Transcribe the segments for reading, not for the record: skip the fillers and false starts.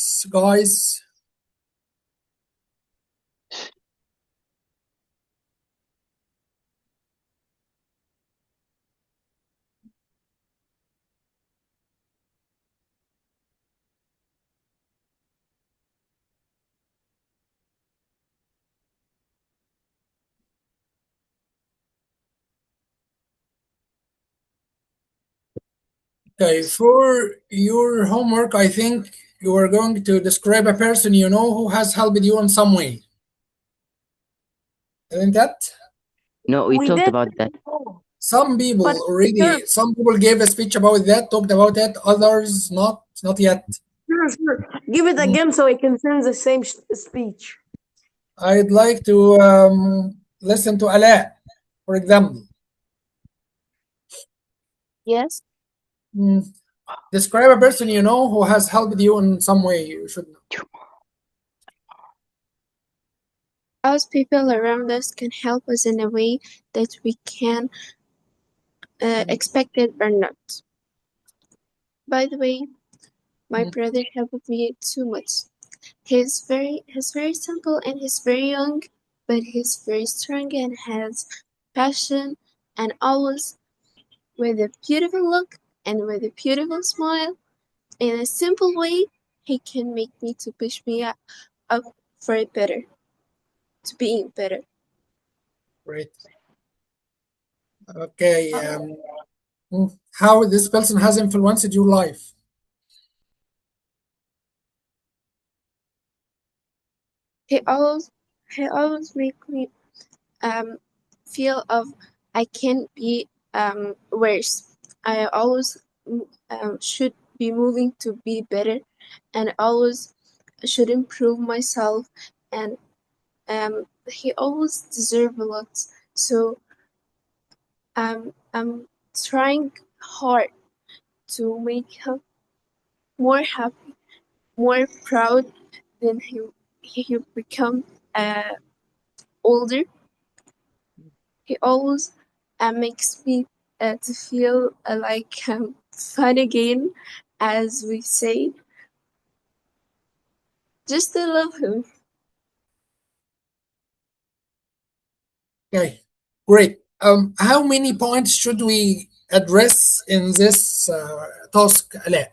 points, guys. Okay, for your homework, I think you are going to describe a person you know who has helped you in some way. Isn't that? No, we talked did about that. before. Some people But already, some people gave a speech about that, talked about it, others not yet. Sure. Give it again so I can send the same speech. I'd like to listen to Ala, for example. Yes. Describe a person you know who has helped you in some way. You should know. Us people around us can help us in a way that we can expect it or not. By the way, my brother helped me too much. He's very simple and he's very young, but he's very strong and has passion and always with a beautiful look and with a beautiful smile. In a simple way, he can make me to push me up for it better, to being better. Great. Okay. How this person has influenced your life? He always make me feel of I can be worse. I always should be moving to be better, and always should improve myself. And he always deserve a lot. So I'm trying hard to make him more happy, more proud than he become older. He always makes me to feel like fun again, as we say. Just to love him. Okay, great. How many points should we address in this task, Ala?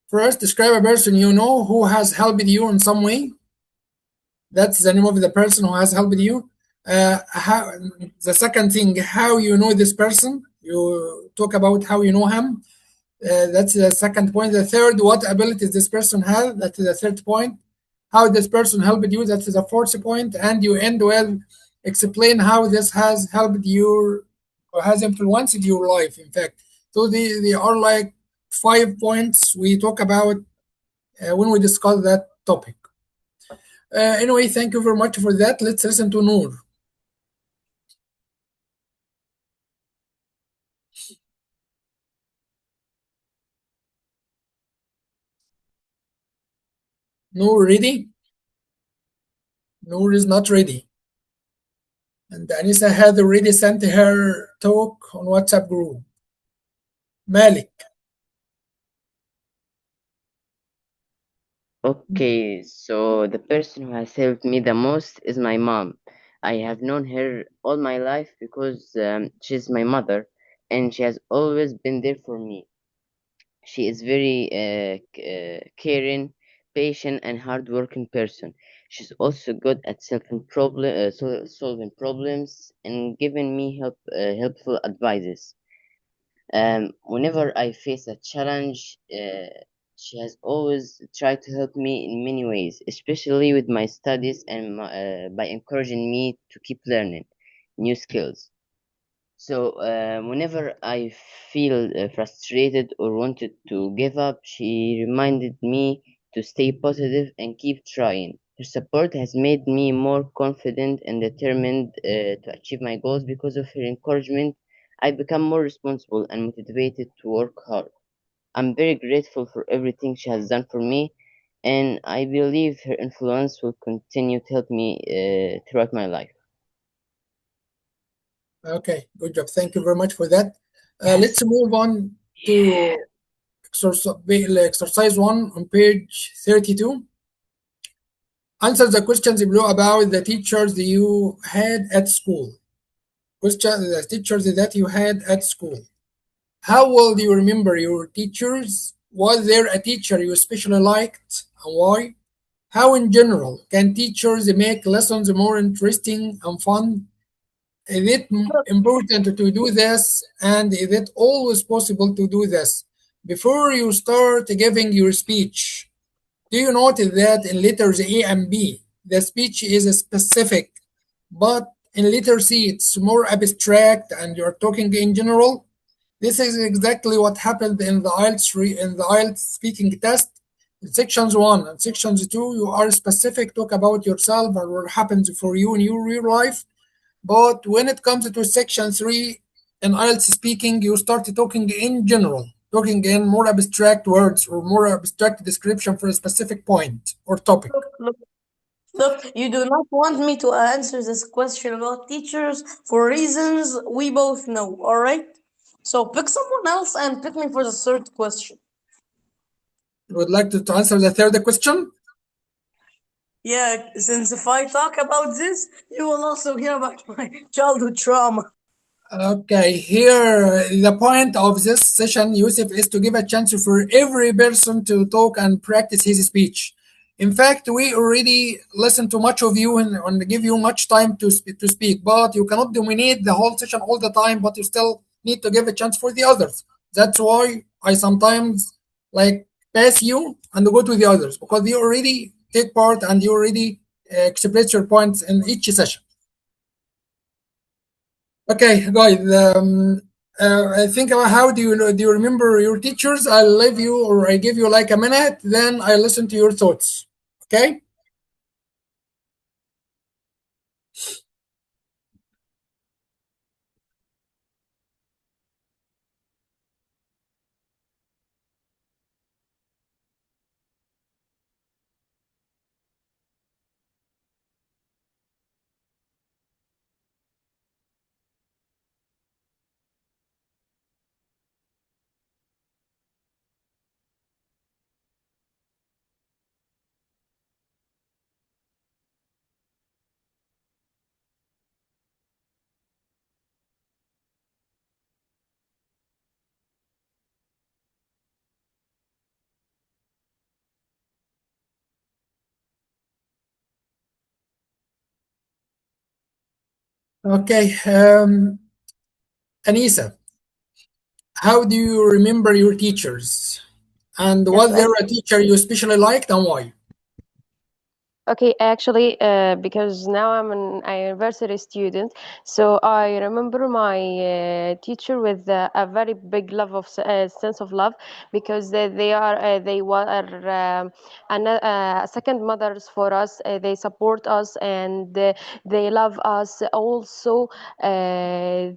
First, describe a person you know who has helped you in some way. That's the name of the person who has helped you. The second thing, how you know this person. You talk about how you know him. That's the second point. The third, what abilities this person has. That's the third point. How this person helped you. That's the fourth point. And you end with explain how this has helped you or has influenced your life. In fact, so they are like 5 points we talk about when we discuss that topic. Anyway, thank you very much for that. Let's listen to Noor. Noor, ready? Noor is not ready. And Anissa had already sent her talk on WhatsApp group. Malik. Okay, so the person who has helped me the most is my mom. I have known her all my life because she's my mother and she has always been there for me. She is very caring, patient, and hardworking person. She's also good at solving problems and giving me helpful advices. Whenever I face a challenge, she has always tried to help me in many ways, especially with my studies and by encouraging me to keep learning new skills. So whenever I feel frustrated or wanted to give up, she reminded me to stay positive and keep trying. Her support has made me more confident and determined to achieve my goals. Because of her encouragement, I become more responsible and motivated to work hard. I'm very grateful for everything she has done for me, and I believe her influence will continue to help me throughout my life. Okay, good job. Thank you very much for that. Let's move on to exercise 1 on page 32. Answer the questions below about the teachers you had at school. The teachers that you had at school. How well do you remember your teachers? Was there a teacher you especially liked and why? How in general can teachers make lessons more interesting and fun? Is it important to do this, and is it always possible to do this? Before you start giving your speech, do you notice that in letters A and B, the speech is specific, but in letter C, it's more abstract and you're talking in general? This is exactly what happened in the IELTS speaking test. In sections 1 and sections 2, you are specific, talk about yourself or what happens for you in your real life. But when it comes to section 3 in IELTS speaking, you start talking in general, talking in more abstract words or more abstract description for a specific point or topic. Look, you do not want me to answer this question about teachers for reasons we both know, all right? So pick someone else and pick me for the third question. You would like to answer the third question? Yeah, since if I talk about this, you will also hear about my childhood trauma. Okay, here the point of this session, Yusuf, is to give a chance for every person to talk and practice his speech. In fact, we already listened to much of you and give you much time to speak, but you cannot dominate the whole session all the time, but you still need to give a chance for the others. That's why I sometimes like pass you and go to the others, because you already take part and you already express your points in each session. Okay, guys. I think about how do you remember your teachers? I'll leave you or I give you like a minute, then I listen to your thoughts. Okay. Okay. Anissa, how do you remember your teachers? And was there a teacher you especially liked and why? Okay, actually, because now I'm a university student, so I remember my teacher with a very big love of sense of love, because they were second mothers for us. They support us and they love us. Also, they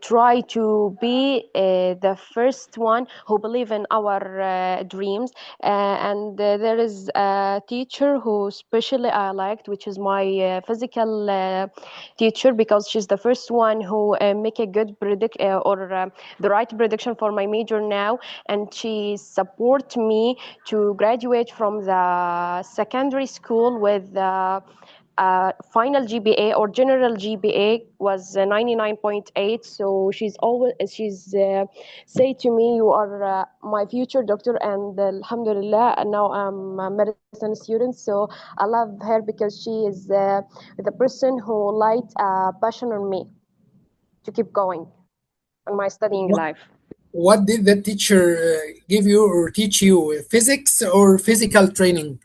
try to be the first one who believe in our dreams. And there is a teacher who especially I liked, which is my physical teacher, because she's the first one who make a good the right prediction for my major now, and she support me to graduate from the secondary school with final GPA or general GPA was 99.8. So she's say to me, you are my future doctor, and alhamdulillah, and now I'm a medicine student. So I love her because she is the person who light a passion on me to keep going on my studying life. What did the teacher give you or teach you? Physics or physical training?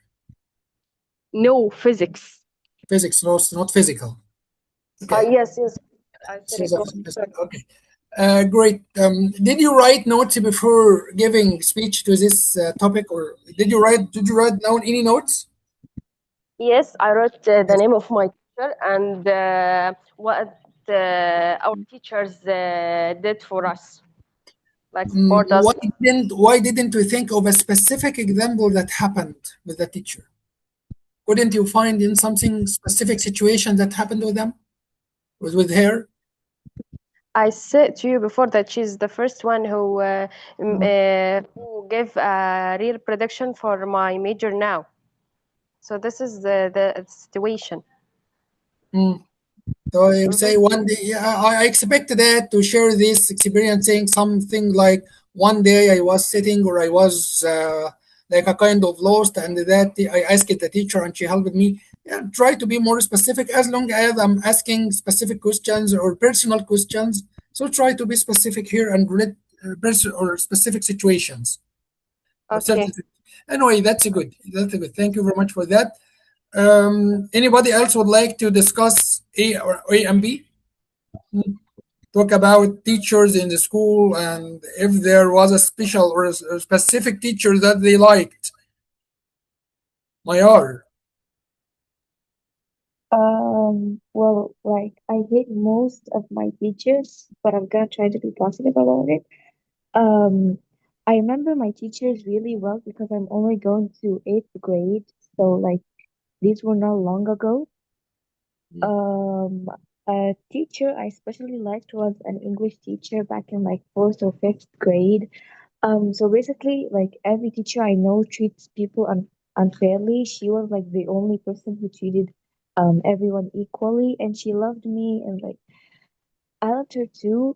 No, physics. Physics, no, it's not physical. Okay. Yes. I said it was okay. Great. Did you write notes before giving speech to this topic, or did you write down any notes? Yes, I wrote the name of my teacher and what our teachers did for us, like support us. Why didn't you think of a specific example that happened with the teacher? Couldn't you find in something specific situation that happened with them, with her? I said to you before that she's the first one who gave a real prediction for my major now. So this is the situation. So you say one day, yeah, I expected that to share this experiencing something like one day I was sitting or I was like a kind of lost, and that I asked the teacher and she helped me. Yeah, try to be more specific as long as I'm asking specific questions or personal questions. So try to be specific here and relate person or specific situations. Or Okay. anyway, that's a good. That's a good. Thank you very much for that. Anybody else would like to discuss A and B? Talk about teachers in the school and if there was a special or a specific teacher that they liked. Mayar. Well, like I hate most of my teachers, but I'm gonna try to be positive about it. Um, I remember my teachers really well because I'm only going to eighth grade, so like these were not long ago. Um, a teacher I especially liked was an English teacher back in like fourth or fifth grade. So basically, like every teacher I know treats people unfairly. She was like the only person who treated everyone equally, and she loved me, and like I loved her too.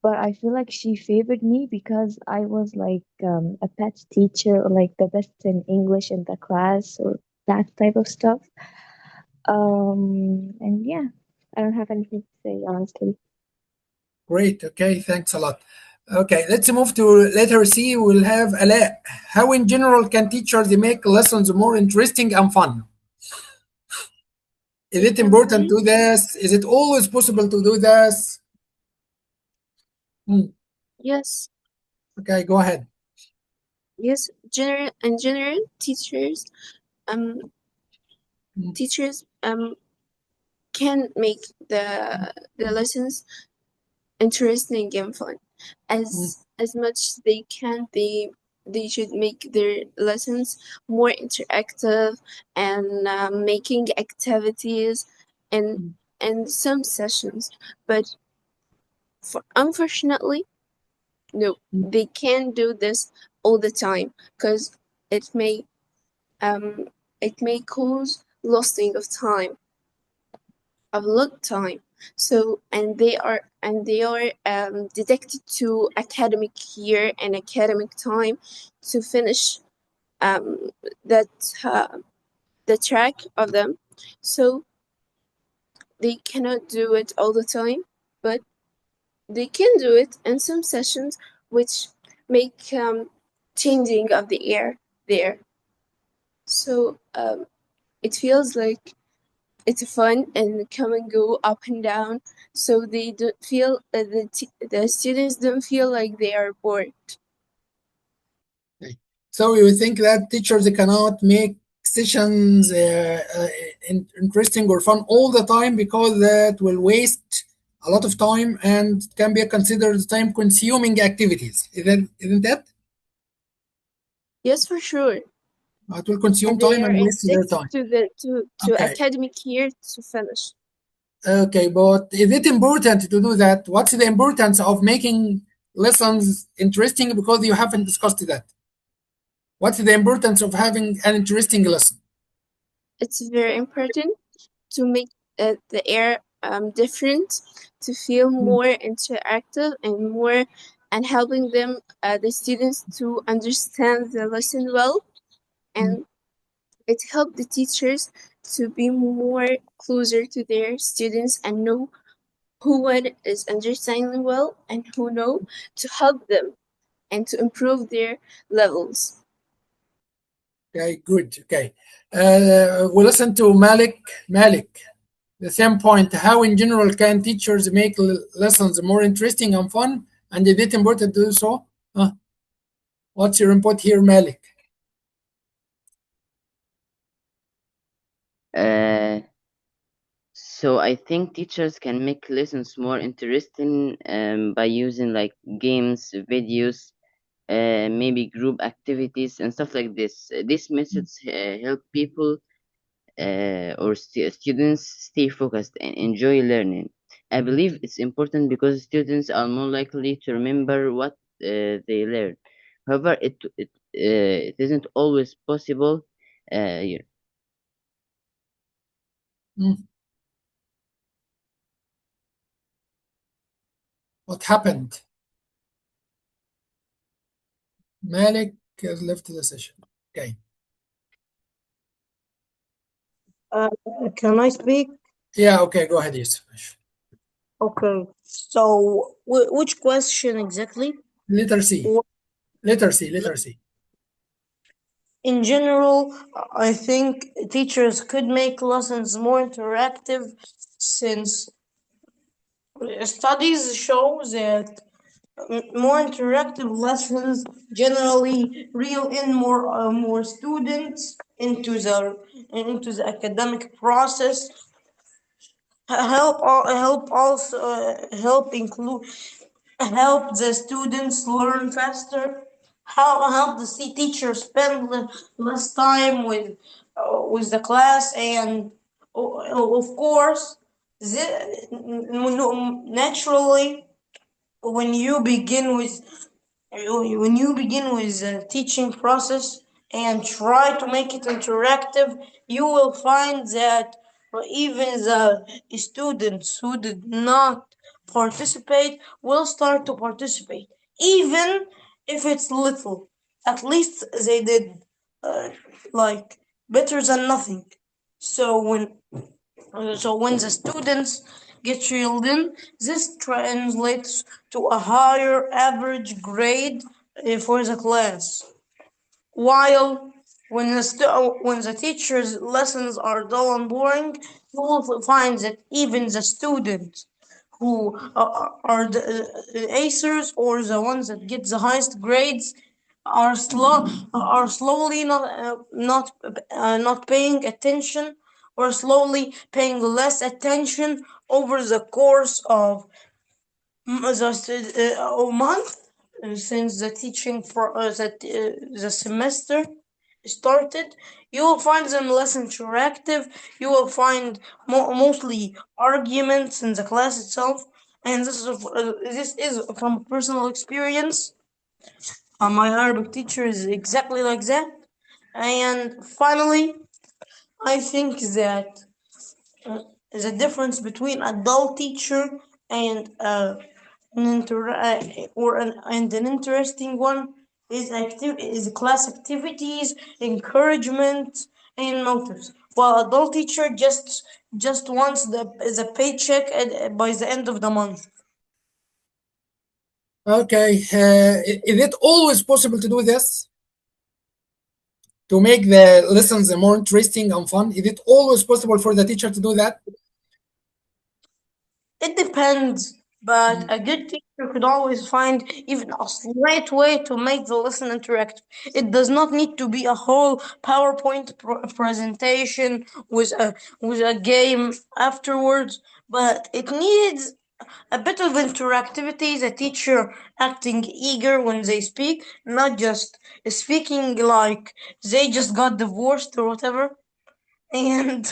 But I feel like she favored me because I was like a pet teacher or like the best in English in the class or that type of stuff. And yeah, I don't have anything to say honestly. Great. Okay. Thanks a lot. Okay. Let's move to letter C. We'll have Ala. How in general can teachers make lessons more interesting and fun? Is it important to do this? Is it always possible to do this? Yes. Okay. Go ahead. Yes. In general, teachers can make the lessons interesting and fun. As much as they can, they should make their lessons more interactive and making activities and some sessions. But unfortunately, no, they can't do this all the time because it may cause losing of time, of a lot of time. So they are dedicated to academic year and academic time to finish that the track of them. So they cannot do it all the time, but they can do it in some sessions, which make changing of the air there. So it feels like it's fun and come and go up and down, so they don't feel the students don't feel like they are bored. So you think that teachers cannot make sessions interesting or fun all the time because that will waste a lot of time and can be considered time-consuming activities. Isn't that? Yes, for sure. It will consume And time they are and waste their time. to Okay. academic year to finish. Okay, but is it important to do that? What's the importance of making lessons interesting? Because you haven't discussed that. What's the importance of having an interesting lesson? It's very important to make the air different, to feel more interactive and more, and helping them the students to understand the lesson well, and it helped the teachers to be more closer to their students and know who one is understanding well and who know to help them and to improve their levels. Okay, good. Okay. We'll listen to Malik. Malik, the same point. How in general can teachers make lessons more interesting and fun? And is it important to do so? What's your input here, Malik? So I think teachers can make lessons more interesting by using like games, videos, maybe group activities and stuff like this. These methods help people or students stay focused and enjoy learning. I believe it's important because students are more likely to remember what they learn. However, it isn't always possible here. What happened? Malik has left the session. Okay. Can I speak? Yeah, okay, go ahead, Yusuf. Okay. So, which question exactly? Letter C. Wh- Letter C, letter C. In general, I think teachers could make lessons more interactive since studies show that more interactive lessons generally reel in more students into the academic process. Help also help include help the students learn faster. Help the teacher spend less time with the class, and of course, naturally, when you begin with the teaching process and try to make it interactive, you will find that even the students who did not participate will start to participate, even if it's little. At least they did uh, like better than nothing. So when the students get reeled in, this translates to a higher average grade for the class. While when the teacher's lessons are dull and boring, you will find that even the students who are the acers or the ones that get the highest grades are slowly not paying attention, or slowly paying less attention over the course of a month, since the teaching for the semester started. You will find them less interactive. You will find mostly arguments in the class itself, and this is from personal experience. My Arabic teacher is exactly like that. And finally, I think that uh, the difference between a dull teacher and and an interesting one is class activities, encouragement, and motives. While a dull teacher just wants the paycheck by the end of the month. Okay, is it always possible to do this? To make the lessons more interesting and fun? Is it always possible for the teacher to do that? It depends, but a good teacher could always find even a slight way to make the lesson interactive. It does not need to be a whole PowerPoint presentation with a game afterwards, but it needs a bit of interactivity. The teacher acting eager when they speak, not just speaking like they just got divorced or whatever, and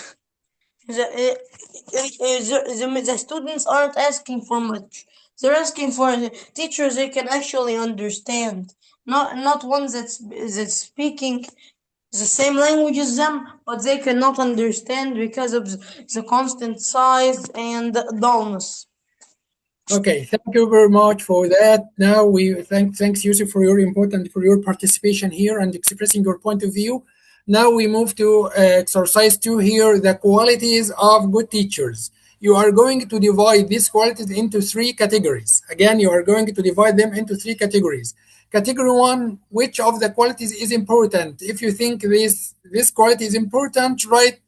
the students aren't asking for much. They're asking for teachers they can actually understand, not ones that's speaking the same language as them, but they cannot understand because of the constant size and dullness. Okay, thank you very much for that. Now we thanks Yusuf for your participation here and expressing your point of view. Now we move to exercise 2 here, the qualities of good teachers. You are going to divide these qualities into 3 categories. Again, you are going to divide them into 3 categories. Category 1, which of the qualities is important? If you think this quality is important, write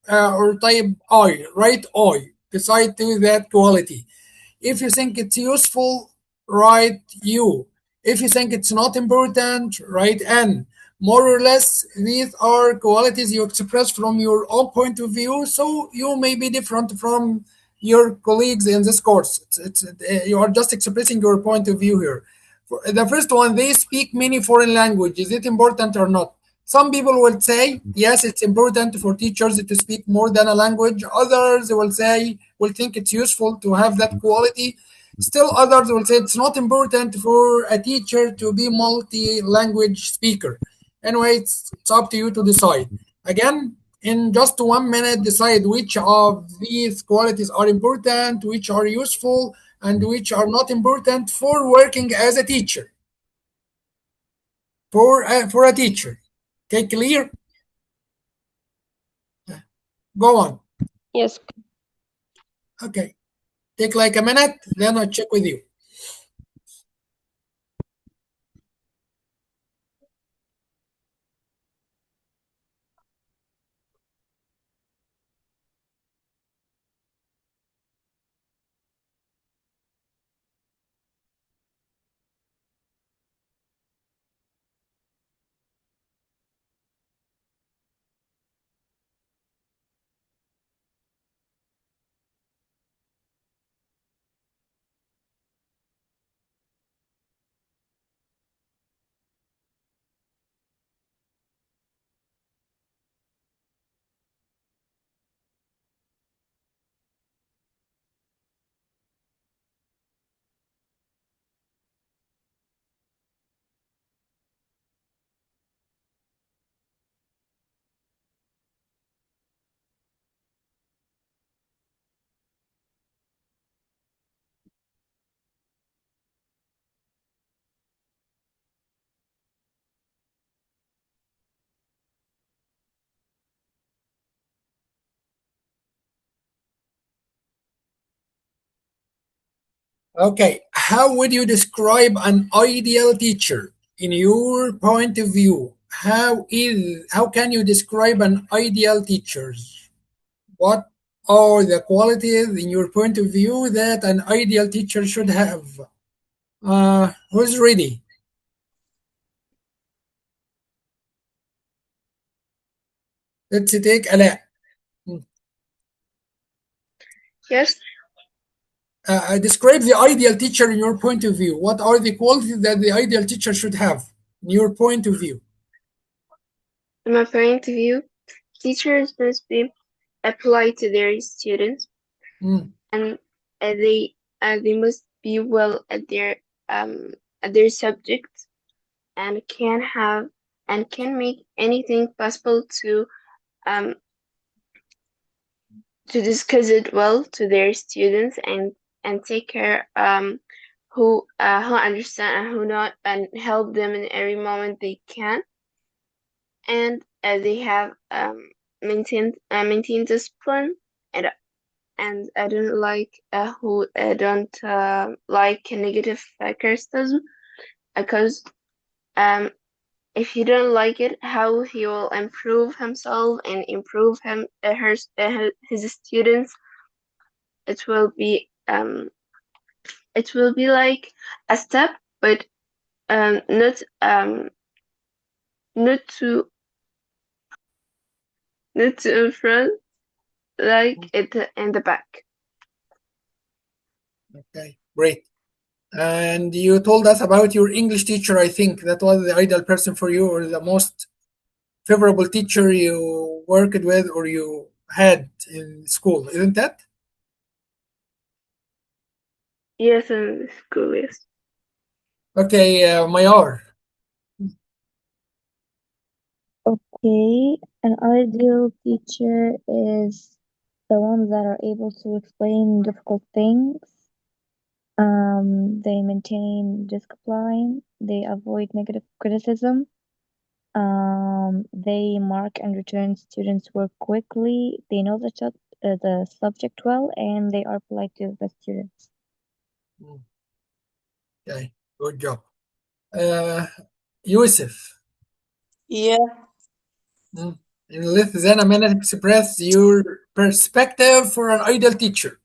or type I, write I beside to that quality. If you think it's useful, write U. If you think it's not important, write N. More or less, these are qualities you express from your own point of view, so you may be different from your colleagues in this course. You are just expressing your point of view here. The first one, they speak many foreign languages. Is it important or not? Some people will say, yes, it's important for teachers to speak more than a language. Others will think it's useful to have that quality. Still others will say it's not important for a teacher to be multi-language speaker. Anyway, it's up to you to decide. Again, in just 1 minute, decide which of these qualities are important, which are useful, and which are not important for working as a teacher. For a teacher. Okay, clear? Go on. Yes. Okay. Take like a minute, then I'll check with you. Okay, how would you describe an ideal teacher in your point of view? How can you describe an ideal teacher? What are the qualities in your point of view that an ideal teacher should have? Who's ready? Let's take Ala. Yes. Describe the ideal teacher in your point of view. What are the qualities that the ideal teacher should have in your point of view? In my point of view, teachers must be polite to their students, and they must be well at their subject, and can make anything possible to discuss it well to their students, and take care who understand and who not, and help them in every moment they can. And they have maintain discipline, and I don't like who don't like negative criticism, because if he don't like it, how he will improve himself and improve his students, it will be like a step, but not too in front, like it in the back. Okay, great. And you told us about your English teacher. I think that was the ideal person for you, or the most favorable teacher you worked with or you had in school, isn't that? Yes, in school, yes. Okay, Mayar. Okay, an ideal teacher is the ones that are able to explain difficult things. They maintain discipline. They avoid negative criticism. They mark and return students' work quickly. They know the subject well, and they are polite to the students. Okay, good job. Yusuf. Yeah. In less than a minute, express your perspective for an ideal teacher.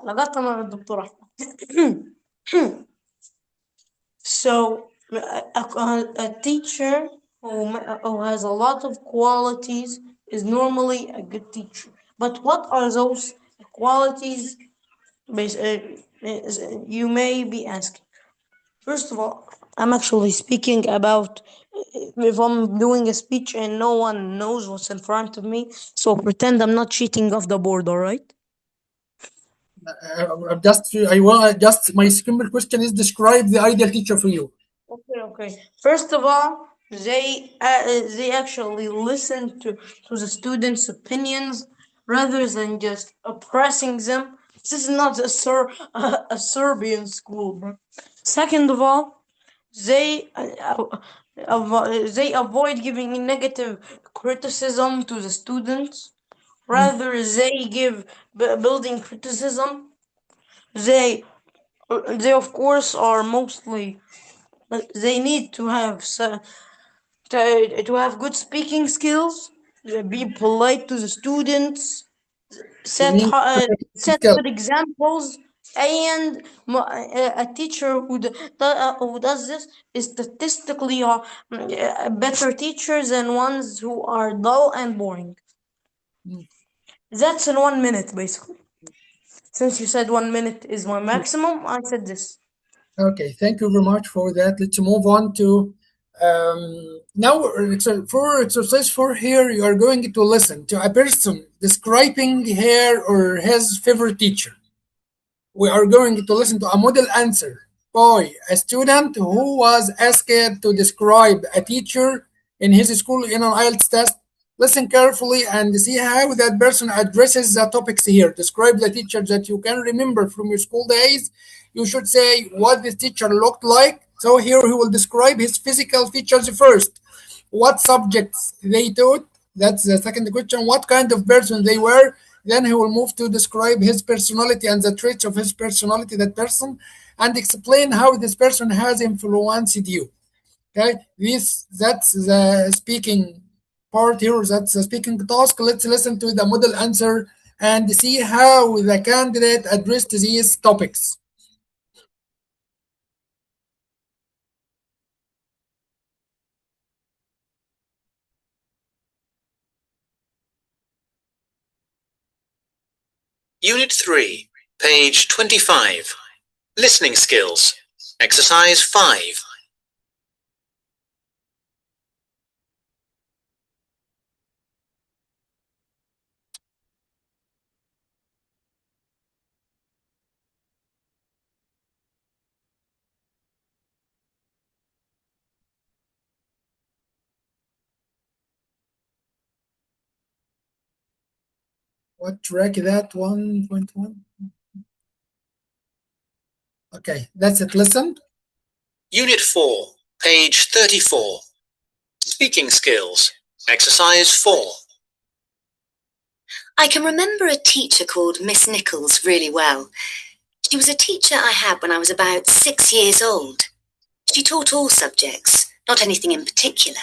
لقطت انا الدكتور احمد. So a teacher who has a lot of qualities is normally a good teacher. But what are those qualities you may be asking? First of all, I'm actually speaking about if I'm doing a speech and no one knows what's in front of me, so pretend I'm not cheating off the board, all right? My simple question is describe the ideal teacher for you. Okay. First of all, they actually listen to the students' opinions rather than just oppressing them. This is not a Serbian school, bro. Second of all, they avoid giving negative criticism to the students. Rather, they give building criticism. They they of course are mostly they need to have to have good speaking skills, be polite to the students, You set mean set skill. good examples, and a teacher who does this is statistically better teachers than ones who are dull and boring. That's in 1 minute, basically. Since you said 1 minute is my maximum, I said this. Okay, thank you very much for that. Let's move on to now for exercise 4 here. You are going to listen to a person describing her or his favorite teacher. We are going to listen to a model answer by a student who was asked to describe a teacher in his school in an Ielts test. Listen carefully and see how that person addresses the topics here. Describe the teacher that you can remember from your school days. You should say what this teacher looked like. So here he will describe his physical features first. What subjects they taught. That's the second question. What kind of person they were. Then he will move to describe his personality and the traits of his personality, that person, and explain how this person has influenced you. Okay, that's the speaking part here. That's the speaking task. Let's listen to the model answer and see how the candidate addressed these topics. Unit 3, page 25. Listening skills. Exercise 5. What track is that? 1.1. Okay, that's it. Listen. Unit 4, page 34. Speaking skills. Exercise 4. I can remember a teacher called Miss Nichols really well. She was a teacher I had when I was about 6 years old. She taught all subjects, not anything in particular.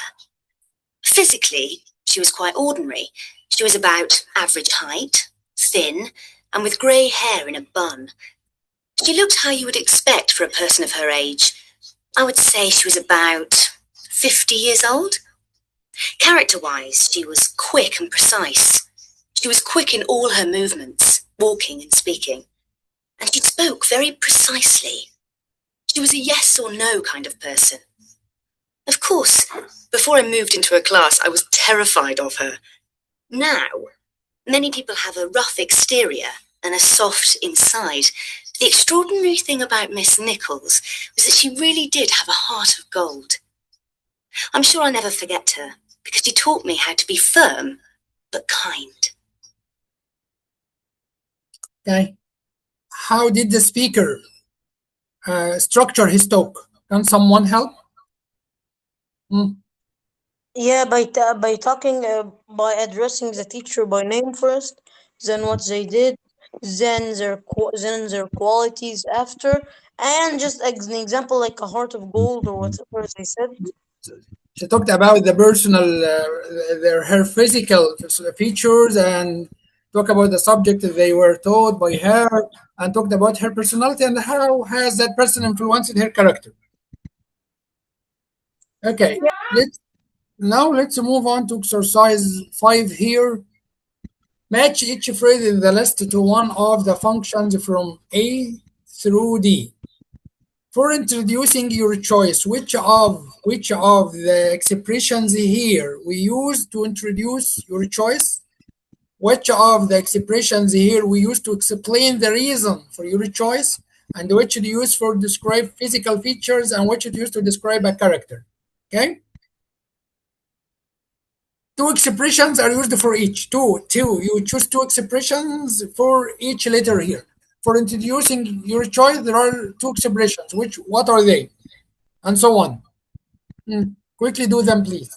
Physically, she was quite ordinary. She was about average height, thin, and with grey hair in a bun. She looked how you would expect for a person of her age. I would say she was about 50 years old. Character-wise, she was quick and precise. She was quick in all her movements, walking and speaking. And she spoke very precisely. She was a yes or no kind of person. Of course, before I moved into her class, I was terrified of her. Now, many people have a rough exterior and a soft inside. The extraordinary thing about Miss Nichols was that she really did have a heart of gold. I'm sure I'll never forget her, because she taught me how to be firm, but kind. Okay. How did the speaker structure his talk? Can someone help? Yeah, by talking, by addressing the teacher by name first, then what they did, then their qualities after, and just as an example like a heart of gold or whatever they said. She talked about the personal, her physical features, and talk about the subject that they were taught by her, and talked about her personality and how has that person influenced her character. Okay, let's move on to exercise 5 here. Match each phrase in the list to one of the functions from A through D. For introducing your choice, which of the expressions here we use to introduce your choice? Which of the expressions here we use to explain the reason for your choice, and which you use for describe physical features, and which you use to describe a character? Okay. Two expressions are used for each. Two. You choose two expressions for each letter here. For introducing your choice, there are two expressions. What are they? And so on. Quickly do them, please.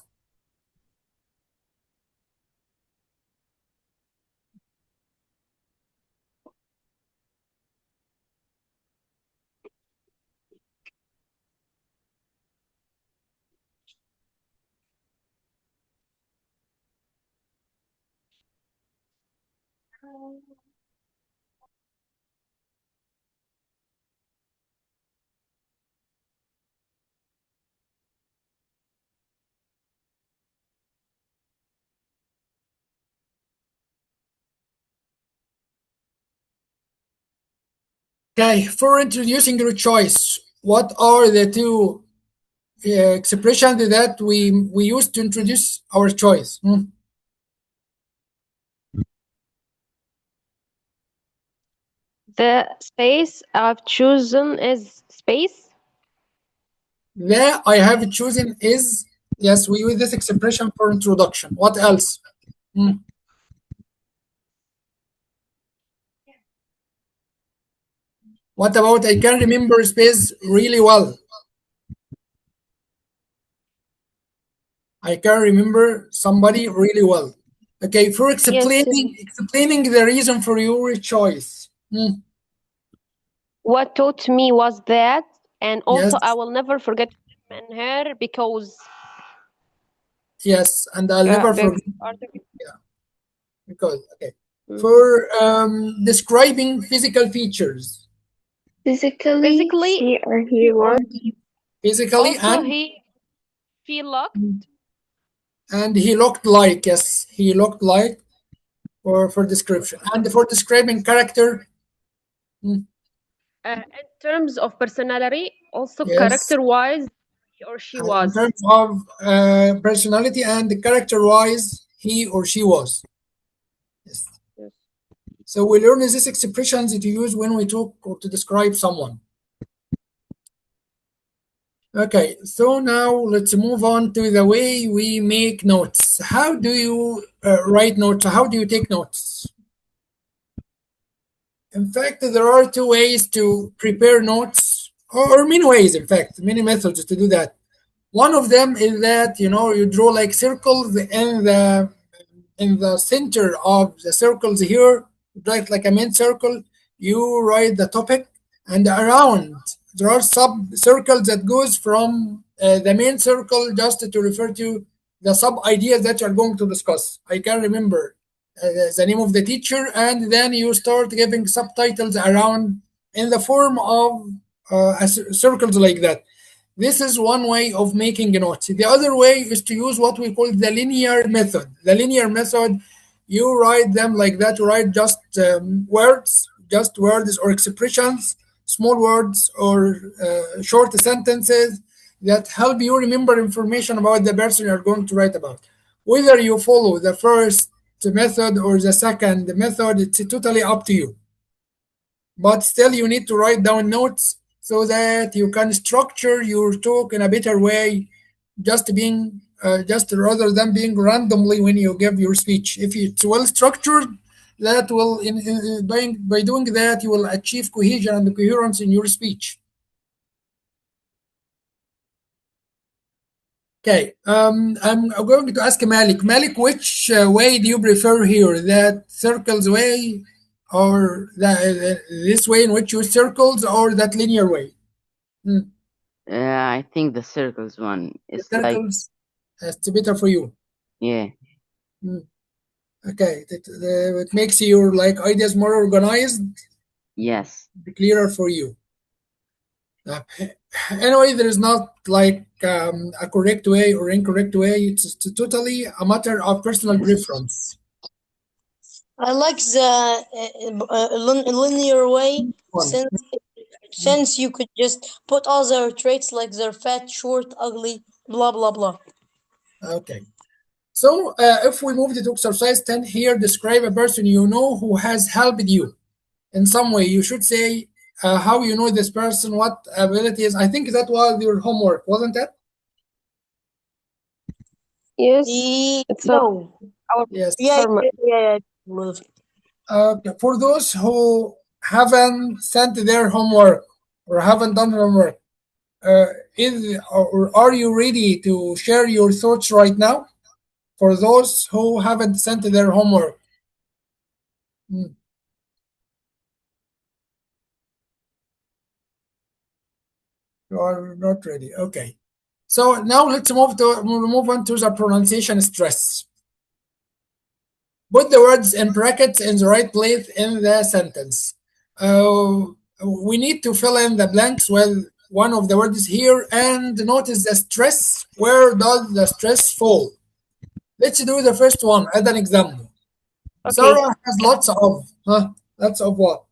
Okay, for introducing your choice, what are the two expressions that we use to introduce our choice? The space I've chosen is space. The I have chosen is, yes, we use this expression for introduction. What else? What about I can remember space really well? I can remember somebody really well. Okay, for explaining the reason for your choice. What taught me was that, and also Yes. I will never forget him and her because. Yes, and I'll never forget. Yeah, because okay. For describing physical features. Physically, she or he was. Physically, also and he looked. And he looked like, yes, he looked like for description. And for describing character. In terms of personality, also Yes. character-wise, he or she was. In terms of personality and character-wise, he or she was. Yes. So we learn these expressions to use when we talk or to describe someone. Okay, so now let's move on to the way we make notes. How do you write notes? How do you take notes? In fact, there are two ways to prepare notes, or many ways, in fact, many methods to do that. One of them is that, you draw like circles in the center of the circles here, like a main circle, you write the topic, and around there are sub circles that goes from the main circle just to refer to the sub ideas that you're going to discuss. I can remember the name of the teacher, and then you start giving subtitles around in the form of circles like that. This is one way of making notes. The other way is to use what we call the linear method. The linear method, you write them like that. You write just words or expressions, small words or short sentences that help you remember information about the person you're going to write about. Whether you follow the first method or the second method, it's totally up to you. But still, you need to write down notes so that you can structure your talk in a better way, just rather than being randomly when you give your speech. If it's well structured, that will by doing that you will achieve cohesion and coherence in your speech. Okay, I'm going to ask Malik. Malik, which way do you prefer here? That circles way, or this way in which you use circles, or that linear way? I think the circles one. It's circles. It's better for you. Yeah. Okay, it makes your ideas more organized. Yes. Clearer for you. Anyway, there is not a correct way or incorrect way. It's totally a matter of personal preference. I like the linear way since since you could just put other traits like they're fat, short, ugly, blah blah blah. Okay. So if we move to exercise 10 here, describe a person you know who has helped you in some way. You should say how you know this person, what abilities. I think that was your homework, wasn't it? Yes. It's No. our Yes. Yeah. For those who haven't sent their homework or haven't done homework, or are you ready to share your thoughts right now? For those who haven't sent their homework. You are not ready. Okay. So now let's move on to the pronunciation stress. Put the words in brackets in the right place in the sentence. We need to fill in the blanks with one of the words here and notice the stress. Where does the stress fall? Let's do the first one as an example. Okay. Sarah has lots of, lots of what?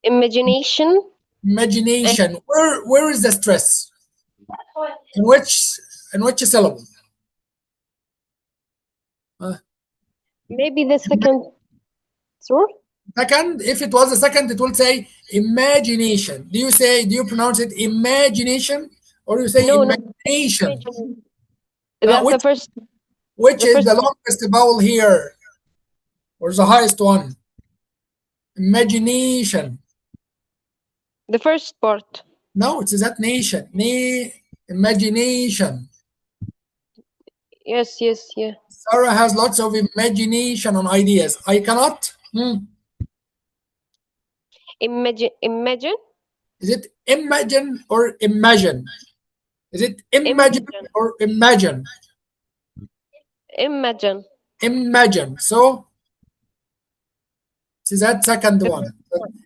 Imagination. Imagination. Where is the stress? In which syllable? Maybe the second. Sorry? Second, if it was the second, it will say imagination. Do you pronounce it imagination or you say imagination? That's the first. Which is the longest vowel here? Or the highest one? Imagination. The first part. No, it's that nation. Imagination. Yes, yeah. Sarah has lots of imagination and ideas. I cannot. Imagine. Is it imagine or imagine? Is it imagine or imagine? Imagine. Imagine. So, this is that second one.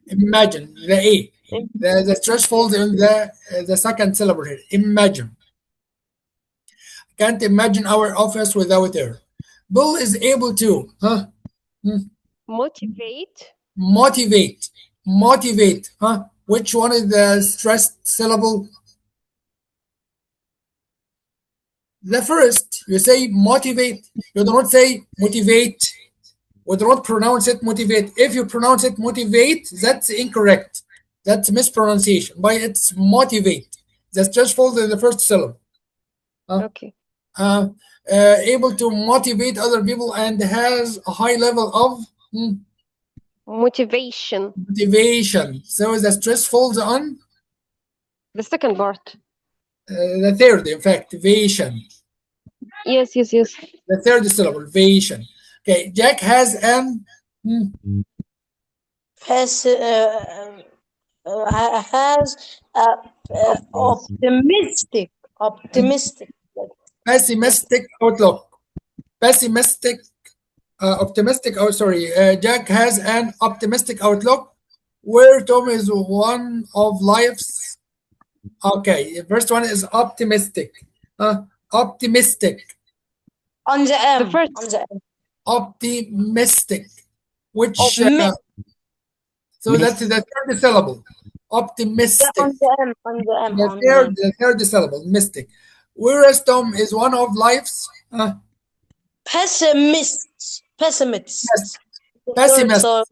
Imagine, the A. The stress falls in the second syllable here. Imagine. Can't imagine our office without her. Bill is able to motivate. Which one is the stressed syllable? The first. You say motivate. You do not say motivate. We do not pronounce it motivate. If you pronounce it motivate, that's incorrect. That's mispronunciation. But it's motivate. The stress falls in the first syllable. Okay. Able to motivate other people and has a high level of motivation. So the stress falls on the second part. The third, in fact, vation. Yes. The third syllable, vation. Okay, Jack has an optimistic pessimistic outlook. Jack has an optimistic outlook where Tom is one of life's. Okay, first one is optimistic. Optimistic. On the M. The first. On the M. Optimistic. Which so that's the third syllable. Optimistic. Yeah, on the M. The third syllable, mystic. Whereas Tom is one of life's pessimists. Yes. Pessimists.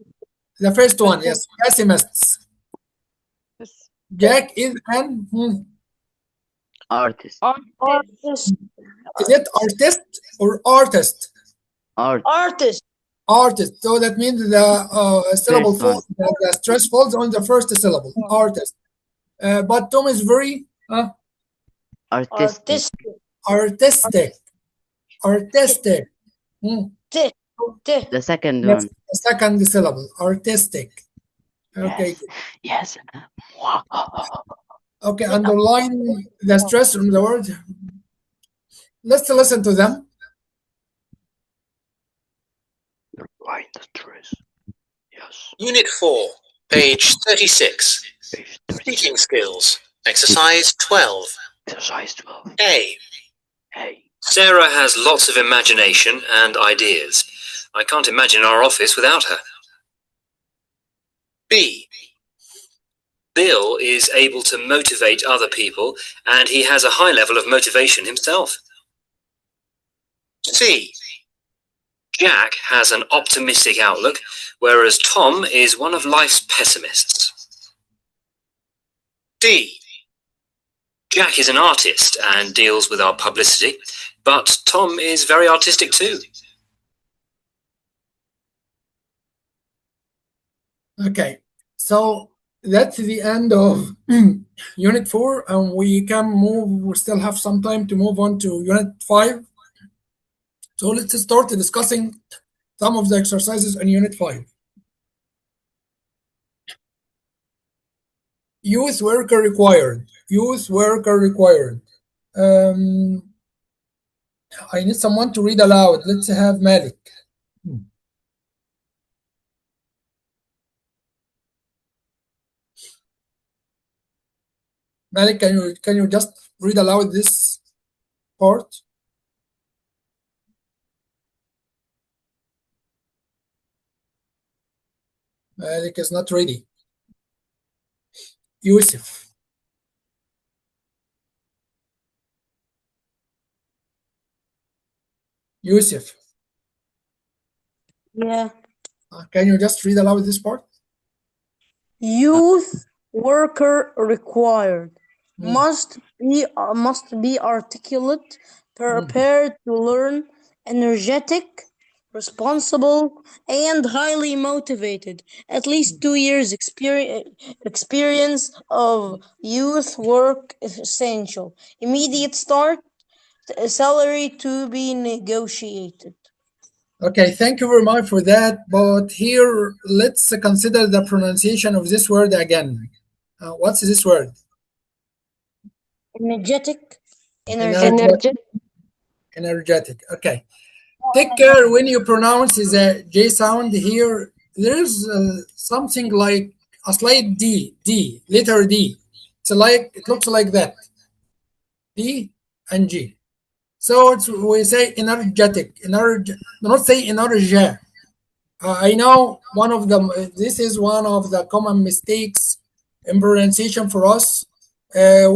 The first one, yes, pessimists. Yes. Jack is an artist. Artist. Is it artist or artist? Artist. Artist. So that means the syllable falls, the stress falls on the first syllable. Artist. But Tom is very artistic. The second one. The second syllable. Artistic. Okay. Yes. Okay, underline the stress on the word. Let's listen to them. Underline the stress. Yes. Unit 4, page 36. Speaking skills. Exercise 12. Exercise 12. A. Sarah has lots of imagination and ideas. I can't imagine our office without her. B. Bill is able to motivate other people, and he has a high level of motivation himself. C. Jack has an optimistic outlook, whereas Tom is one of life's pessimists. D. Jack is an artist and deals with our publicity, but Tom is very artistic too. Okay, so that's the end of Unit 4, and we can move, we still have some time to move on to Unit 5. So let's start discussing some of the exercises in Unit 5. Youth worker required. Youth worker required. I need someone to read aloud. Let's have Malik. Malik, can you just read aloud this part? Malik is not ready. Yusuf. Yusuf. Yeah. Can you just read aloud this part? Youth worker required. Must be articulate, prepared to learn, energetic, responsible, and highly motivated. At least 2 years experience of youth work is essential. Immediate start, salary to be negotiated. Okay, thank you very much for that. But here, let's consider the pronunciation of this word again. What's this word? Energetic. Energetic. Okay. Take care when you pronounce the J sound here. There's something like a slight D, letter D. It looks like that. D and G. So we say energetic. Do not say energy. I know this is one of the common mistakes in pronunciation for us.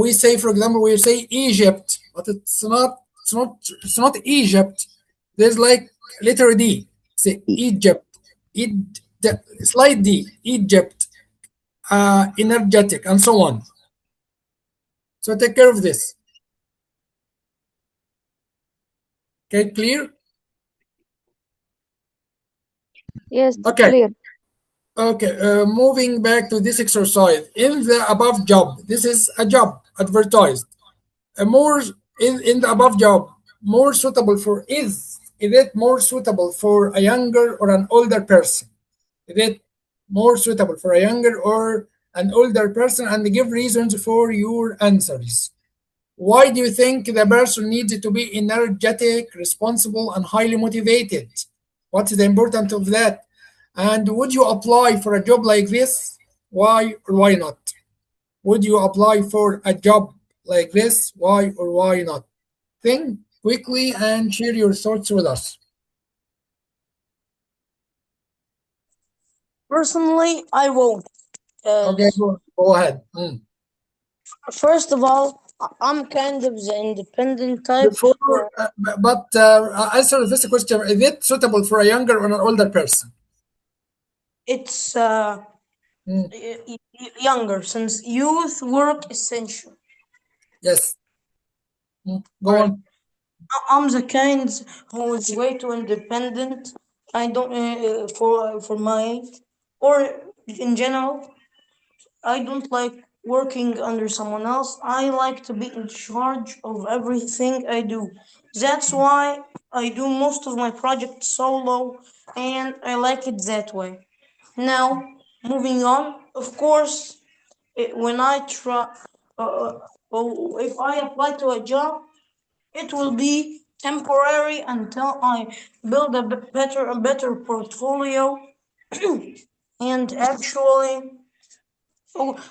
We say, for example, we say Egypt, but it's not Egypt. There's like letter D. Say Egypt, slight D, Egypt, energetic, and so on. So take care of this. Okay, clear? Yes, okay. Clear. Okay, moving back to this exercise. In the above job, this is a job advertised. In the above job, more suitable for is it more suitable for a younger or an older person? Is it more suitable for a younger or an older person? And give reasons for your answers. Why do you think the person needs to be energetic, responsible, and highly motivated? What is the importance of that? And would you apply for a job like this? Why or why not? Would you apply for a job like this? Why or why not? Think quickly and share your thoughts with us. Personally, I won't. Okay, go ahead. First of all, I'm kind of the independent type. Answer this question: is it suitable for a younger or an older person? It's younger, since youth work essential. Yes. Go on. I'm the kind who is way too independent. I don't for my age, or in general, I don't like working under someone else. I like to be in charge of everything I do. That's why I do most of my projects solo, and I like it that way. Now, moving on, of course, when I try, if I apply to a job, it will be temporary until I build a better portfolio and actually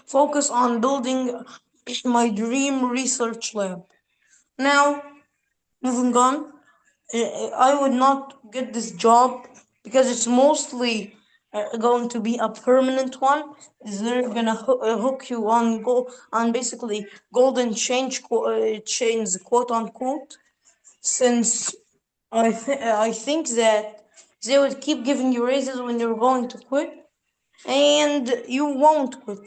focus on building my dream research lab. Now, moving on, I would not get this job because it's mostly going to be a permanent one? Is there gonna hook you on basically golden chains, quote unquote? Since I think that they would keep giving you raises when you're going to quit, and you won't quit.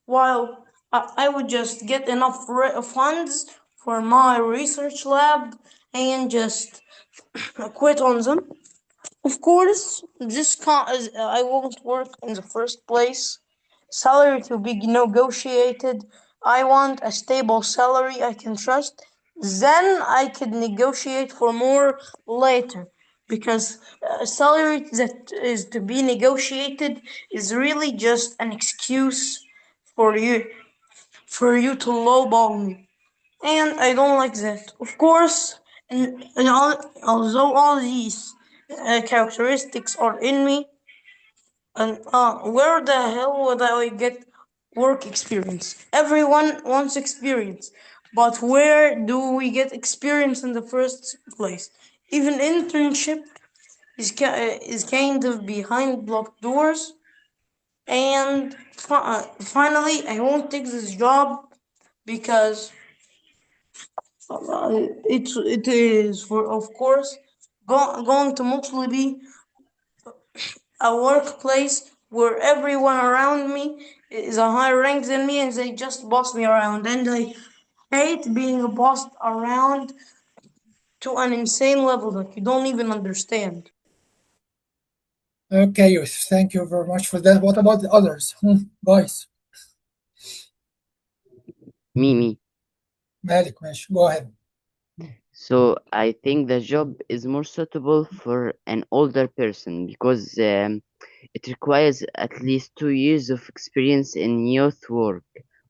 While I would just get enough funds for my research lab and just quit on them. Of course, I won't work in the first place. Salary to be negotiated. I want a stable salary I can trust. Then I could negotiate for more later. Because a salary that is to be negotiated is really just an excuse for you to lowball me. And I don't like that. Of course, although all these characteristics are in me, and where the hell would I get work experience? Everyone wants experience, but where do we get experience in the first place? Even internship is kind of behind blocked doors. And finally, I won't take this job because it is for of course going to mostly be a workplace where everyone around me is a higher rank than me and they just boss me around, and I hate being bossed around to an insane level that you don't even understand. Okay, Yusuf, thank you very much for that. What about the others? Guys, Me. Malik, ماشي. Go ahead. So I think the job is more suitable for an older person because it requires at least 2 years of experience in youth work.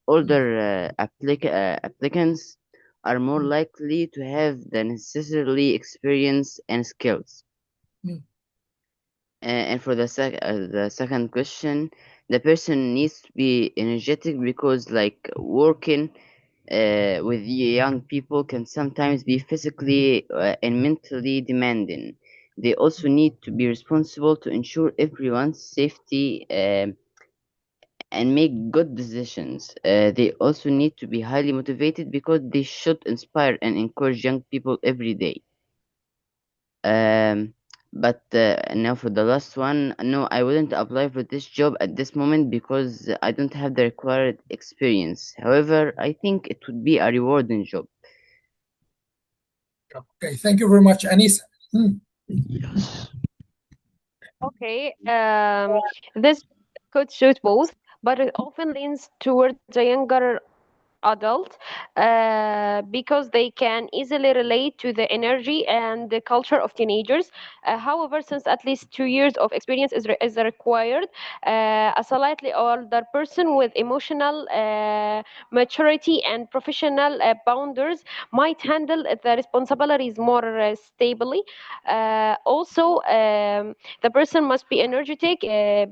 Older applicants are more likely to have the necessary experience and skills. Mm. And for the second question, the person needs to be energetic because like working with young people can sometimes be physically and mentally demanding. They also need to be responsible to ensure everyone's safety and make good decisions. They also need to be highly motivated because they should inspire and encourage young people every day. But now for the last one, no, I wouldn't apply for this job at this moment because I don't have the required experience. However, I think it would be a rewarding job. Okay, thank you very much, Anisa. Okay, this could suit both, but it often leans towards a younger adult because they can easily relate to the energy and the culture of teenagers. However, since at least 2 years of experience is required, a slightly older person with emotional maturity and professional boundaries might handle the responsibilities more stably. Also, the person must be energetic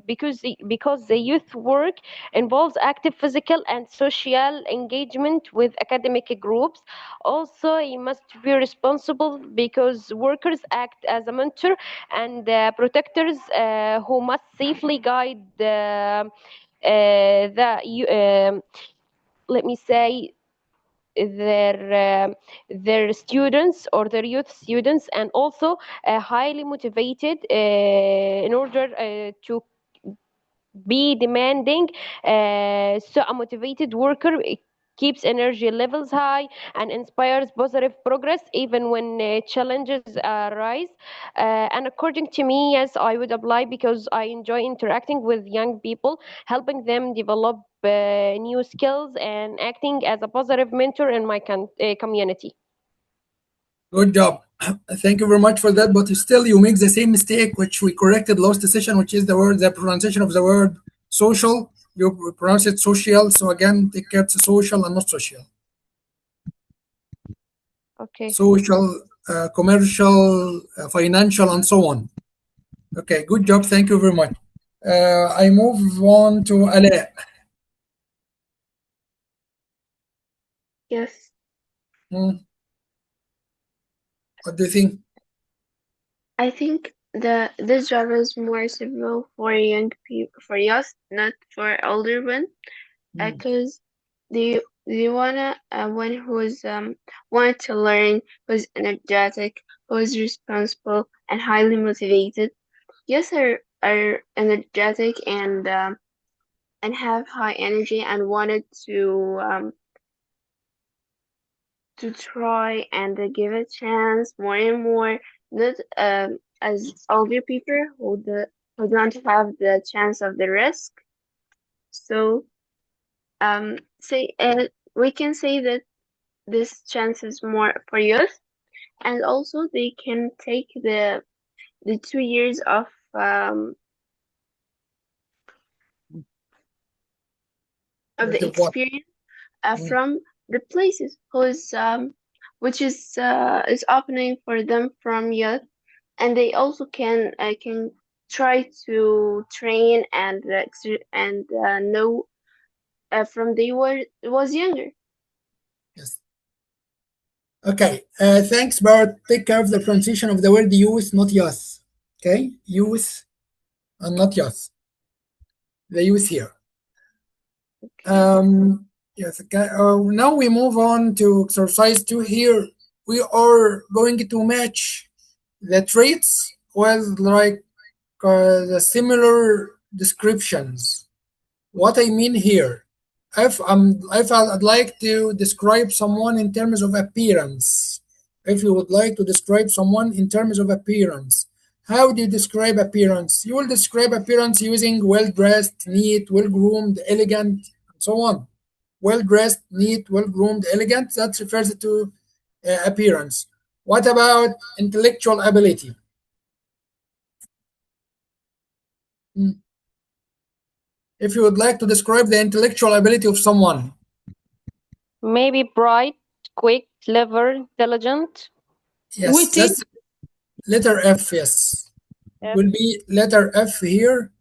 because the youth work involves active physical and social engagement with academic groups. Also, he must be responsible because workers act as a mentor and protectors who must safely guide let me say their students or their youth students, and also highly motivated in order to be demanding. So a motivated worker keeps energy levels high and inspires positive progress even when challenges arise. And according to me, yes, I would apply because I enjoy interacting with young people, helping them develop new skills and acting as a positive mentor in my community. Good job. Thank you very much for that. But still, you make the same mistake which we corrected last session, which is the pronunciation of the word social. You pronounce it social. So again, take care to social and not social. Okay. Social, commercial, financial, and so on. Okay, good job. Thank you very much. I move on to Ala. Yes. What do you think? I think this job is more suitable for young people, for youth, not for older ones, because they wanna one who's want to learn, who's energetic, who's responsible and highly motivated. Youth are energetic and have high energy and wanted to try and give a chance more and more, not as older people who don't have the chance of the risk. So say we can say that this chance is more for youth, and also they can take the 2 years of the experience from the places which is opening for them from youth, and they also can try to train and know from they was younger. Yes. Okay. Thanks, Bart. Take care of the pronunciation of the word youth, not youth. Okay, youth and not youth. The youth here. Yes. Okay. Now we move on to exercise 2. Here we are going to match the traits with the similar descriptions. What I mean here, if I'd like to describe someone in terms of appearance, if you would like to describe someone in terms of appearance, how do you describe appearance? You will describe appearance using well-dressed, neat, well-groomed, elegant, and so on. Well-dressed, neat, well-groomed, elegant, that refers to appearance. What about intellectual ability? If you would like to describe the intellectual ability of someone. Maybe bright, quick, clever, intelligent. Yes, Witty. that's letter F, yes. F. Will be letter F here,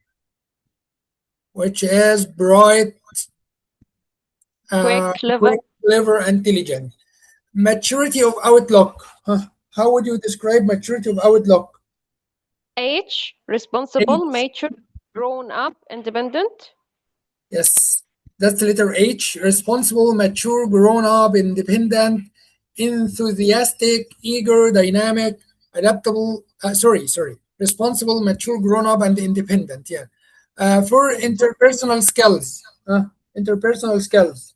which is bright, Quick, clever, intelligent. Maturity of outlook. How would you describe maturity of outlook? H, responsible, H. mature, grown up, independent. Yes, that's the letter H. Responsible, mature, grown up, independent, enthusiastic, eager, dynamic, adaptable. Sorry. Responsible, mature, grown up, and independent. Yeah. For interpersonal skills. Interpersonal skills.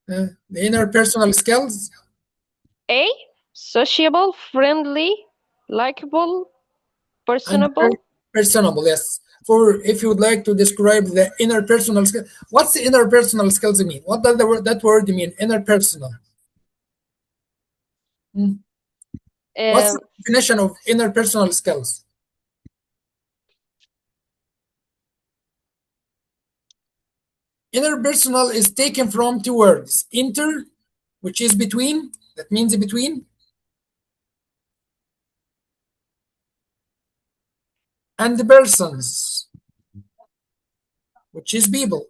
The interpersonal skills. A, sociable, friendly, likable, personable. Personable, yes. For if you would like to describe the interpersonal skill, what's the interpersonal skills mean? What does that word mean? Interpersonal. What's the definition of interpersonal skills? Interpersonal is taken from 2 words. Inter, which is between, that means between, and the persons, which is people.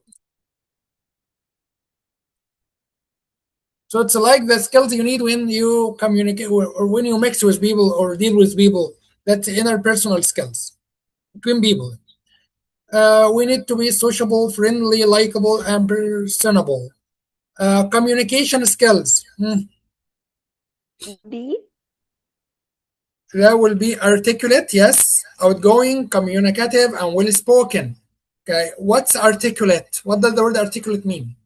So it's like the skills you need when you communicate or when you mix with people or deal with people. That's interpersonal skills between people. We need to be sociable, friendly, likable, and personable. Communication skills. D. That will be articulate, yes, outgoing, communicative, and well-spoken. Okay, what's articulate? What does the word articulate mean?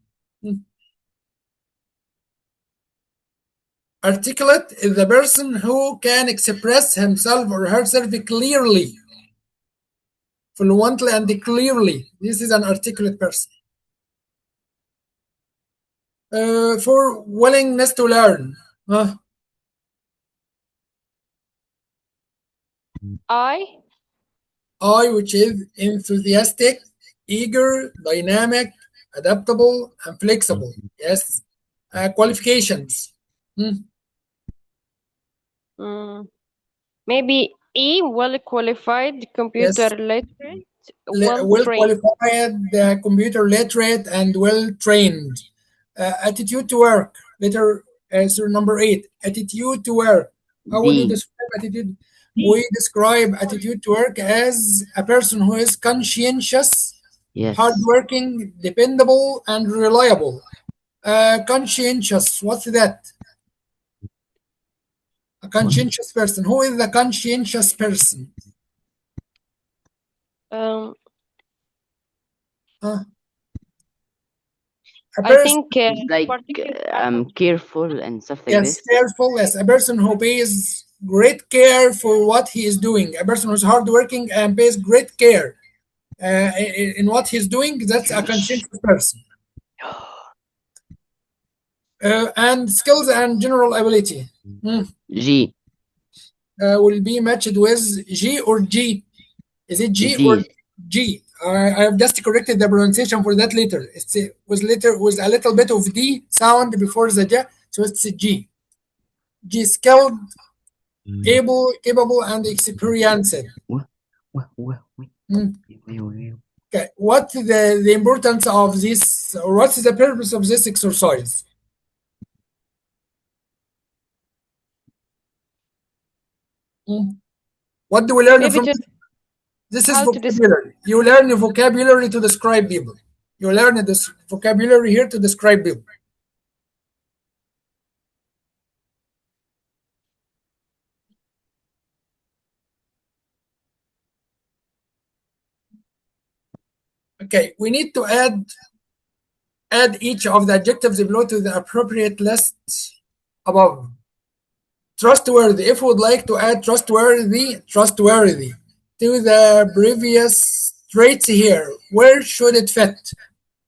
Articulate is the person who can express himself or herself clearly, fluently, and clearly. This is an articulate person. For willingness to learn. I, which is enthusiastic, eager, dynamic, adaptable, and flexible. Yes. Qualifications. Maybe E, well qualified, computer literate, well qualified, computer literate, and well trained. Attitude to work. Letter answer number 8. Attitude to work. How would you D. describe attitude? We describe attitude to work as a person who is conscientious, Yes. hardworking, dependable, and reliable. Conscientious, what's that? A conscientious person. Who is the conscientious person? Um, A I person, think It's like careful and stuff like yes, this. careful, yes, a person who pays great care for what he is doing. A person who's hardworking and pays great care in what he's doing, that's a conscientious person. And skills and general ability G. will be matched with G or G. Is it G or G. G? I have just corrected the pronunciation for that letter. It's with a little bit of D sound before the J, so it's a G. G, skilled, capable, and experienced. Okay, what's the importance of this, or what's the purpose of this exercise? What do we learn maybe from to this? This is how to vocabulary. You learn vocabulary to describe people. You learn this vocabulary here to describe people. Okay, we need to add each of the adjectives below to the appropriate lists above. Trustworthy. If we would like to add trustworthy to the previous traits here, where should it fit?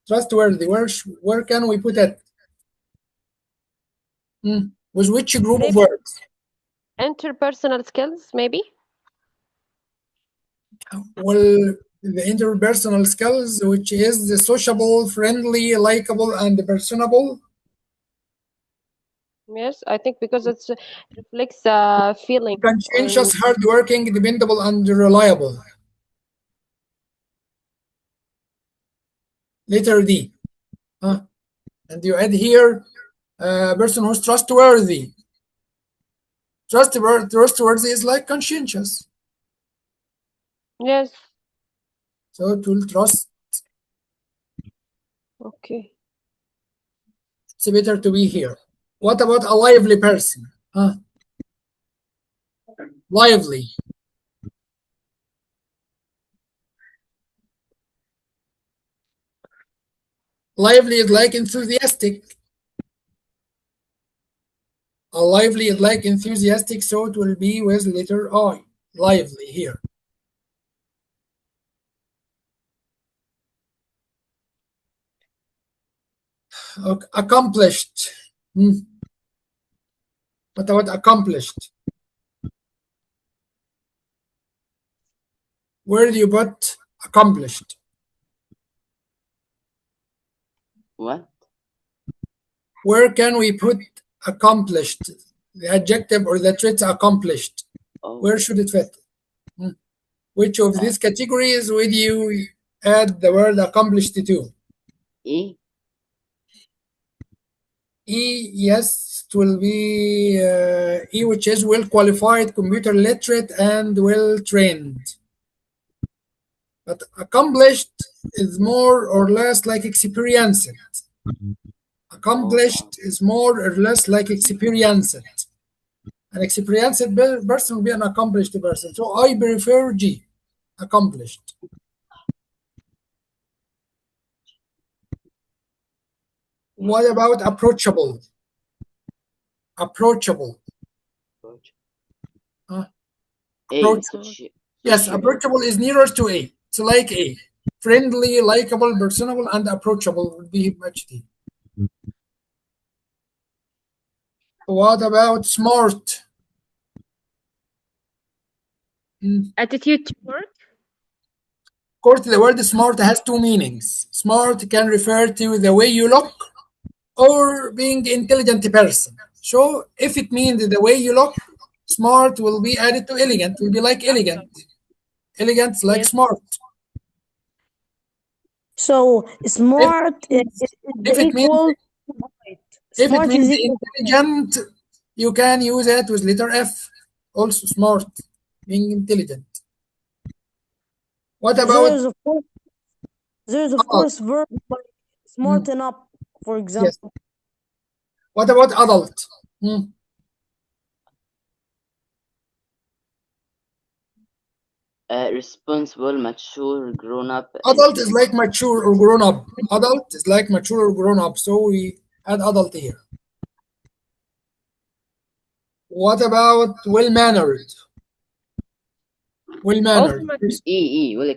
Trustworthy. Where can we put it? With which group of maybe words? interpersonal skills, maybe. Well, the interpersonal skills, which is the sociable, friendly, likable, and personable. Yes, I think because it reflects feeling. Conscientious, hardworking, dependable, and reliable. Letter D. And you add here a person who's trustworthy. Trustworthy is like conscientious. Yes. So it will trust. Okay. It's better to be here. What about a lively person? Lively. Lively is like enthusiastic. A lively is like enthusiastic, so it will be with letter I. Lively here. Okay. Accomplished. What about accomplished? Where do you put accomplished? What? Where can we put accomplished? The adjective or the trait accomplished. Where should it fit? Which of these categories would you add the word accomplished to? E. E, yes, it will be E, which is well qualified, computer literate, and well trained. But accomplished is more or less like experienced. Accomplished is more or less like experienced. An experienced person will be an accomplished person. So I prefer G, accomplished. What about approachable? Approachable. Yes, approachable is nearer to A. It's like A. Friendly, likable, personable, and approachable would be matched. What about smart? Attitude to work. Of course, the word smart has two meanings. Smart can refer to the way you look or being intelligent person. So if it means the way you look, smart will be added to elegant, will be like elegant. Elegant is like smart. So smart is If it means intelligent, You can use it with letter F, also smart, being intelligent. What about there's of course verb like smarten up, for example. Yes. What about adult? Responsible, mature, grown up. Adult is like mature or grown up. Adult is like mature or grown up. So we add adult here. What about well-mannered? Well-mannered. Well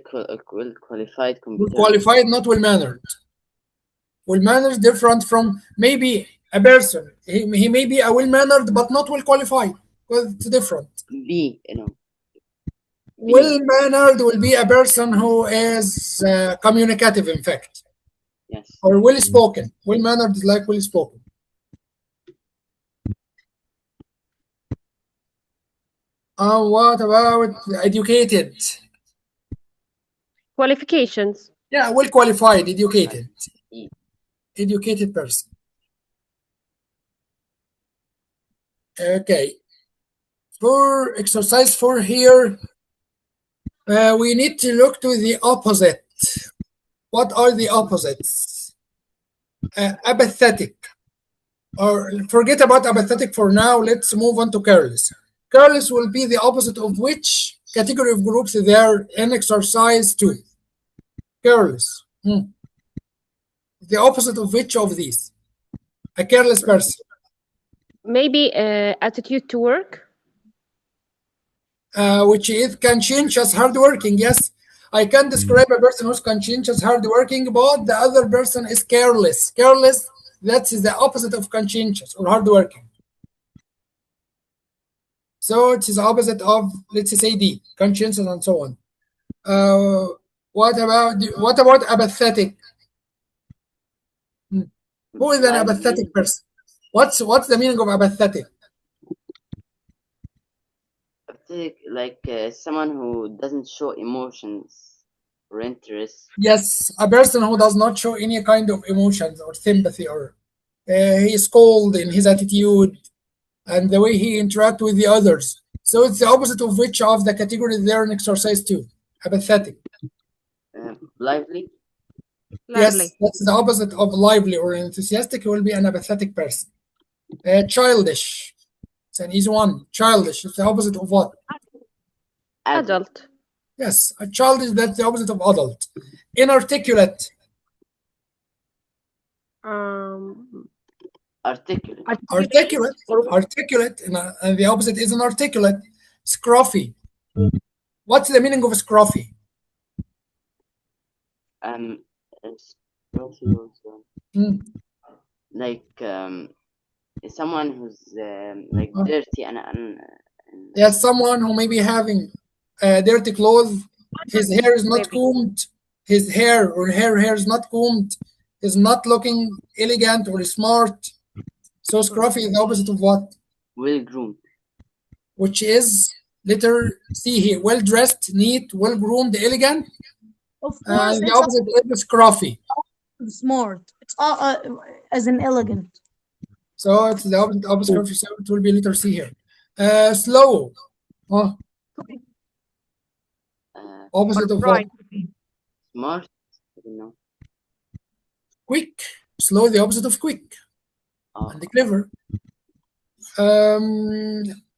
qualified. Qualified, not well-mannered. Well-mannered is different from maybe a person. He may be a well-mannered but not well-qualified. Well, it's different. Well-mannered will be a person who is communicative, in fact. Yes. Or well-spoken. Well-mannered is like well-spoken. What about educated? Qualifications. Yeah, well-qualified, educated. Educated person. Okay. For exercise 4 here, we need to look to the opposite. What are the opposites? Apathetic. Or forget about apathetic for now. Let's move on to careless. Careless will be the opposite of which category of groups there in exercise 2? Careless. The opposite of which of these? A careless person. Maybe attitude to work. Which is conscientious, hardworking. Yes, I can describe a person who's conscientious, hardworking, but the other person is careless. Careless, that's the opposite of conscientious or hardworking. So it is the opposite of, let's say, D, conscientious and so on. What about apathetic? Who is an apathetic person? What's the meaning of apathetic? Like someone who doesn't show emotions or interest. Yes, a person who does not show any kind of emotions or sympathy, or he is cold in his attitude and the way he interacts with the others. So it's the opposite of which of the categories there in exercise 2? Apathetic. Lively. Yes, that's the opposite of lively or enthusiastic. It will be an apathetic person. Childish. It's an easy one. Childish is the opposite of what? Adult. Yes, a childish, that's the opposite of adult. Inarticulate. Articulate. Articulate, and the opposite is inarticulate. Scruffy. What's the meaning of scruffy? Like someone who's like dirty and yes, someone who may be having dirty clothes. His hair is not combed. His hair or her hair is not combed. Is not looking elegant or smart. So scruffy is the opposite of what? Well-groomed. Which is letter C here. Well-dressed, neat, well-groomed, elegant. Of course, the opposite is scruffy. Smart. It's as in elegant. So it's the opposite of scruffy. So it will be letter C here. Slow. Opposite of what? Smart. I don't know. Quick. Slow, the opposite of quick. And clever.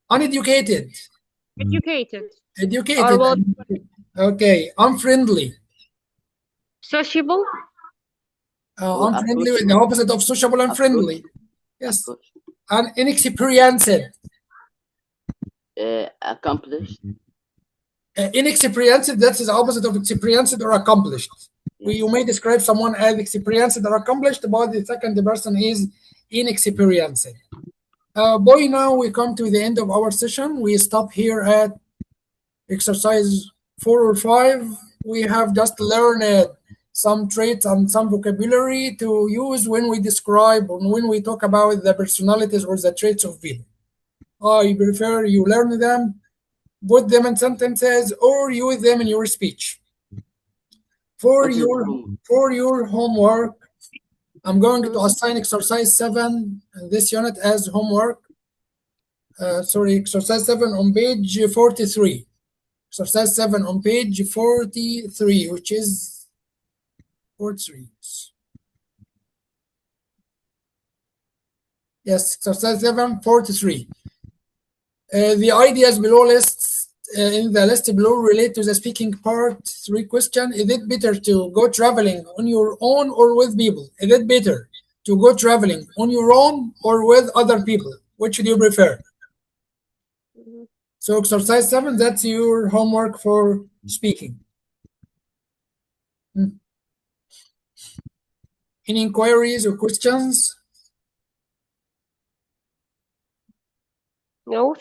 Uneducated. Educated. Okay. Unfriendly. Sociable. Unfriendly, the opposite of sociable and friendly. Yes. And inexperienced. Accomplished. Inexperienced, that's the opposite of experienced or accomplished. Yes. You may describe someone as experienced or accomplished, but the second person is inexperienced. Boy, now we come to the end of our session. We stop here at exercise 4 or 5. We have just learned some traits and some vocabulary to use when we describe or when we talk about the personalities or the traits of people. I prefer you learn them, put them in sentences, or use them in your speech. For your homework, I'm going to assign exercise 7 in this unit as homework. sorry, exercise 7 on page 43. Exercise 7 on page 43, which is 43. Yes, exercise 7, 43. The ideas below lists in the list below relate to the speaking part 3 question. Is it better to go traveling on your own or with people? Is it better to go traveling on your own or with other people? Which do you prefer? So exercise 7, that's your homework for speaking. Any inquiries or questions? No,